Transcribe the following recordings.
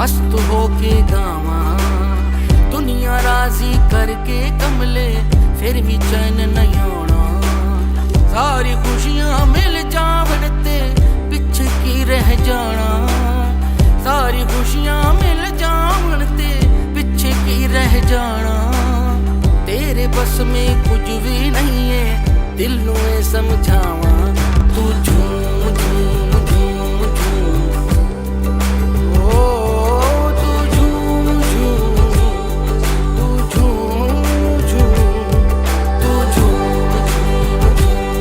मस्त होके गावा, दुनिया राजी करके कमले फिर भी चैन नहीं आना। सारी खुशियां मिल जावन ते पिछे की रह जाना, सारी खुशियां मिल जावन ते पिछे की रह जाना। तेरे बस में कुछ भी नहीं है, दिल नू ये समझावा, तू झूम झूम झूम झूम, ओ तू झूम झूम, तू झूम झूम, तू झूम झूम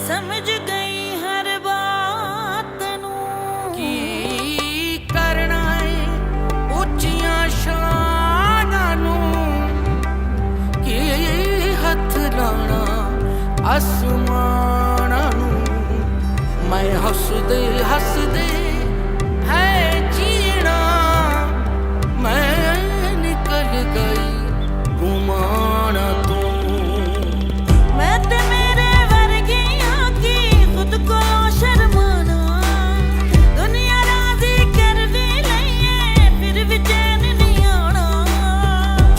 समझ गई हर बात नू की करना है उच्चियां शानां नू, की हथ लाना आसमानां नू। मैं हसदे हसदे है जीना, मैं निकल गई घुमाना तू। मैं ते मेरे वर्गियां की खुद को शर्माना, दुनिया राजी कर भी लईए फिर भी चैन नहीं आना।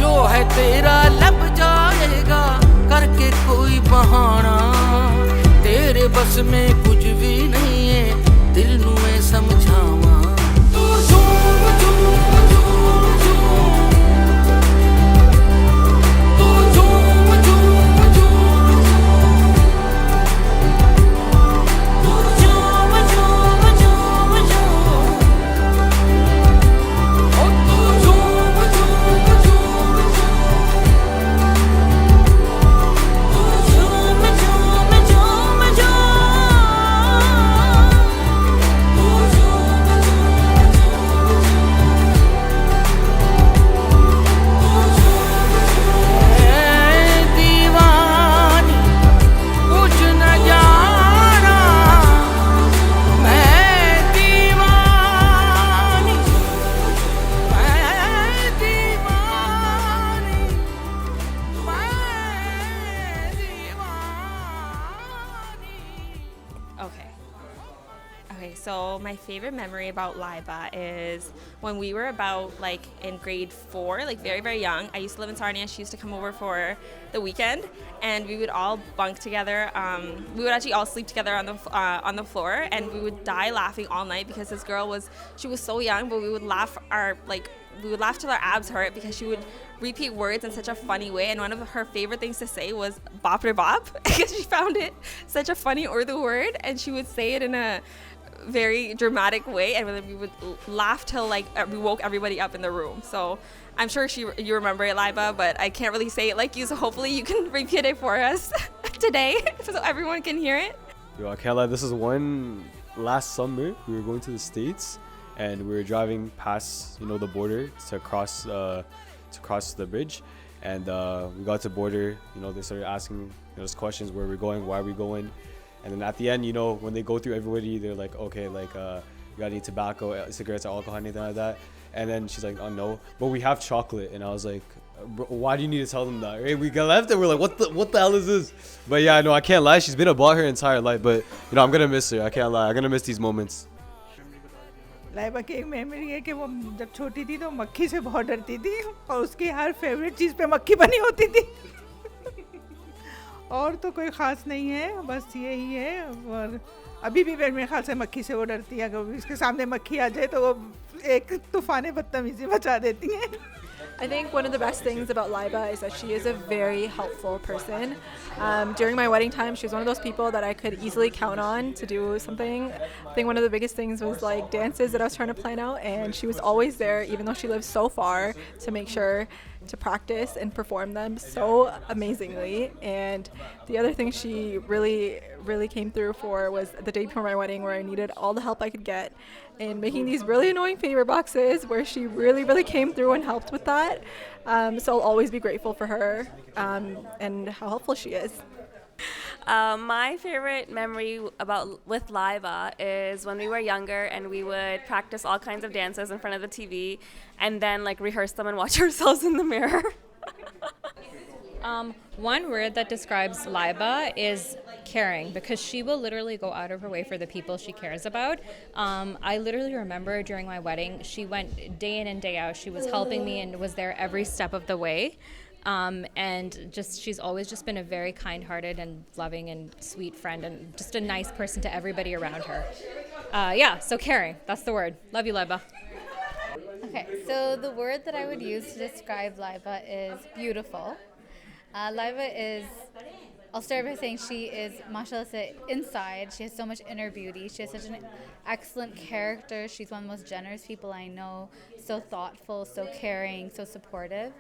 जो है तेरा लब जाएगा करके कोई बहाना, तेरे बस में कुछ भी नहीं है, दिल नू मैं समझावा, तू झूम झूम झूम झूम, तू झूम झूम झूम, तू झूम झूम झूम झूम, ओ तू झूम झूम झूम झूम, तू झूम झूम झूम झूम, तू झूम झूम दीवानी कुछ न जाना, मैं दीवानी, मैं दीवानी, मैं दीवानी। Okay, so my favorite memory about Laibah is when we were about like in grade 4, like very, very young. I used to live in Sarnia. She used to come over for the weekend, and we would all bunk together. We would actually all sleep together on the floor, and we would die laughing all night because this girl she was so young, but we would laugh till our abs hurt because she would repeat words in such a funny way. And one of her favorite things to say was "bop re bop" because she found it such a funny Urdu word, and she would say it in a very dramatic way, and we would laugh till like we woke everybody up in the room. So I'm sure you remember it, Laibah, but I can't really say it like you, so hopefully you can repeat it for us today so everyone can hear it. Yo, I can't lie, this is one last summer we were going to the States, and we were driving past the border to cross the bridge, and we got to border. They started asking us questions, where we're going, why are we going. And then at the end, when they go through everybody, they're like, okay, like, you got any tobacco, cigarettes, or alcohol, anything like that. And then she's like, oh, no. But we have chocolate. And I was like, bro, why do you need to tell them that? Right? We got left and we're like, what the hell is this? But yeah, no, I can't lie. She's been about her entire life. But, I'm going to miss her. I can't lie. I'm going to miss these moments. Laiba की एक memory है कि वो जब छोटी थी तो मक्खी से बहुत डरती थी, और उसकी हर फेवरेट चीज़ पे मक्खी बनी होती थी। और तो कोई ख़ास नहीं है, बस यही है। और अभी भी मेरे ख्याल से मक्खी से वो डरती है, अगर इसके सामने मक्खी आ जाए तो वो एक तूफ़ान बदतमीज़ी मचा देती हैं। I think one of the best things about Laibah is that she is a very helpful person. During my wedding time, she was one of those people that I could easily count on to do something. I think one of the biggest things was like dances that I was trying to plan out, and she was always there, even though she lives so far, to make sure to practice and perform them so amazingly. And the other thing she really came through for was the day before my wedding, where I needed all the help I could get in making these really annoying favor boxes, where she really came through and helped with that. So I'll always be grateful for her and how helpful she is. My favorite memory with Laibah is when we were younger and we would practice all kinds of dances in front of the TV and then like rehearse them and watch ourselves in the mirror. One word that describes Laibah is caring, because she will literally go out of her way for the people she cares about. I literally remember during my wedding, she went day in and day out. She was helping me and was there every step of the way. And she's always just been a very kind-hearted and loving and sweet friend, and just a nice person to everybody around her. So caring, that's the word. Love you, Laibah. Okay, so the word that I would use to describe Laibah is beautiful. Laibah is, I'll start by saying she is, mashallah, inside. She has so much inner beauty. She has such an excellent character. She's one of the most generous people I know. So thoughtful, so caring, so supportive.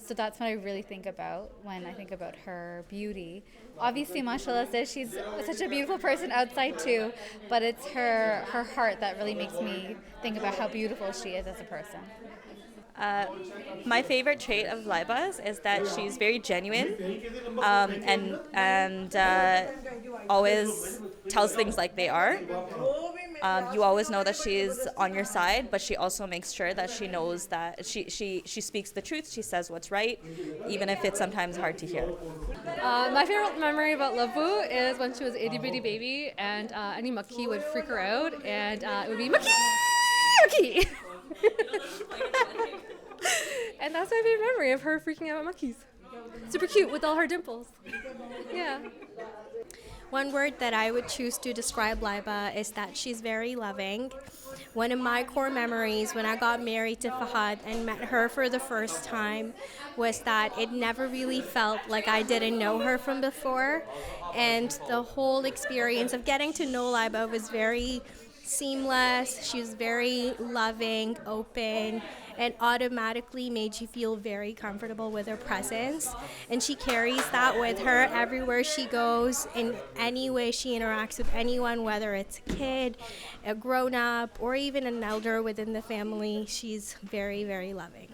So that's what I really think about when I think about her beauty. Obviously, mashallah, she's such a beautiful person outside too, but it's her heart that really makes me think about how beautiful she is as a person. My favorite trait of Laibah's is that she's very genuine and always tells things like they are. You always know that she's on your side, but she also makes sure that she knows that she speaks the truth. She says what's right, even if it's sometimes hard to hear. My favorite memory about Labu is when she was an itty bitty baby and any monkey would freak her out, and it would be monkey! And that's my favorite memory of her freaking out at monkeys. Super cute with all her dimples. Yeah. One word that I would choose to describe Laibah is that she's very loving. One of my core memories when I got married to Fahad and met her for the first time was that it never really felt like I didn't know her from before. And the whole experience of getting to know Laibah was very seamless. She was very loving, open, and automatically made you feel very comfortable with her presence. And she carries that with her everywhere she goes, in any way she interacts with anyone, whether it's a kid, a grown-up, or even an elder within the family. She's very, very loving.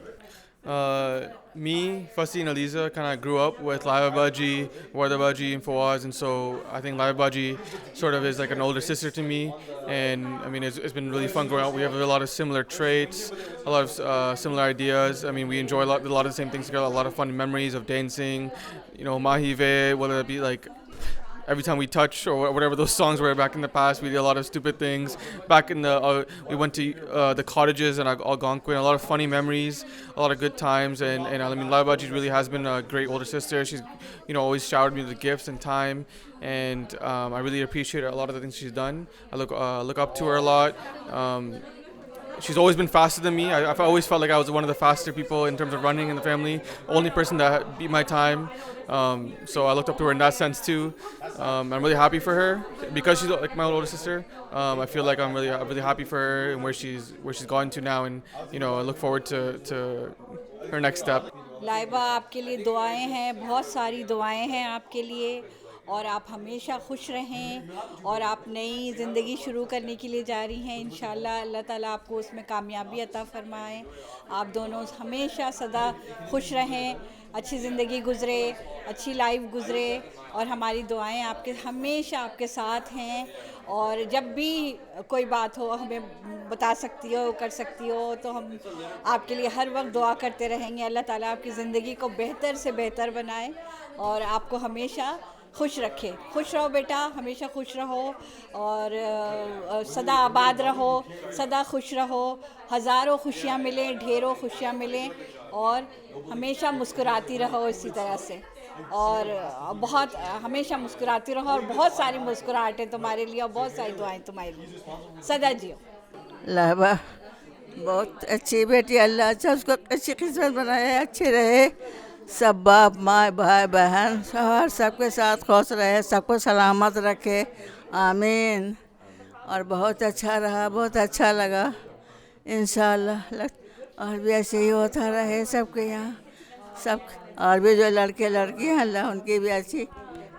Me, Fasi, and Aliza kind of grew up with Laibah Baji, Warda Baji, and Fawaz, and so I think Laibah Baji sort of is like an older sister to me, and I mean it's been really fun growing up. We have a lot of similar traits, a lot of similar ideas. I mean we enjoy a lot of the same things together, a lot of fun memories of dancing, mahive, whether it be like every time we touch or whatever those songs were back in the past, we did a lot of stupid things. Back in the, we went to the cottages in Algonquin, a lot of funny memories, a lot of good times. And I mean, Laibah Baji really has been a great older sister. She's, always showered me with gifts and time. And I really appreciate a lot of the things she's done. I look up to her a lot. She's always been faster than me. I've always felt like I was one of the faster people in terms of running in the family. Only person that beat my time. So I looked up to her in that sense too. I'm really happy for her because she's like my older sister. I feel like I'm really happy for her and where she's gone to now, and I look forward to her next step. Laiba आपके लिए दुआएं हैं, बहुत सारी दुआएं हैं आपके लिए, और आप हमेशा खुश रहें और आप नई ज़िंदगी शुरू करने के लिए जा रही हैं। इंशाल्लाह अल्लाह ताला आपको उसमें कामयाबी अता फरमाए। आप दोनों हमेशा सदा खुश रहें, अच्छी ज़िंदगी गुज़रे, अच्छी लाइफ गुज़रे, और हमारी दुआएं हमेशा आपके साथ हैं। और जब भी कोई बात हो हमें बता सकती हो, कर सकती हो, तो हम आपके लिए हर वक्त दुआ करते रहेंगे। अल्लाह ताला आपकी ज़िंदगी को बेहतर से बेहतर बनाए और आपको हमेशा खुश रखे। खुश रहो बेटा, हमेशा खुश रहो और सदा आबाद रहो, सदा खुश रहो, हज़ारों खुशियाँ मिलें, ढेरों खुशियाँ मिलें, और हमेशा मुस्कुराती रहो इसी तरह से, और बहुत हमेशा मुस्कुराती रहो, और बहुत सारी मुस्कुराहटें तुम्हारे लिए और बहुत सारी दुआएं तुम्हारे लिए। सदा जियो। लाइबा बहुत अच्छी बेटी, अल्लाह अच्छा उसको अच्छी किस्मत बनाए, अच्छे रहे, सब बाप माँ भाई बहन सब सबके साथ खुश रहे, सबको सलामत रखे, आमीन। और बहुत अच्छा रहा, बहुत अच्छा लगा, इंशाल्लाह और भी ऐसे ही होता रहे सबके यहाँ, सब और भी जो लड़के लड़कियाँ अल्लाह उनकी भी अच्छी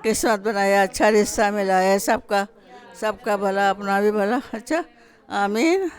किस्मत बनाए, अच्छा रिश्ता मिला है सबका, सबका भला अपना भी भला, अच्छा आमीन।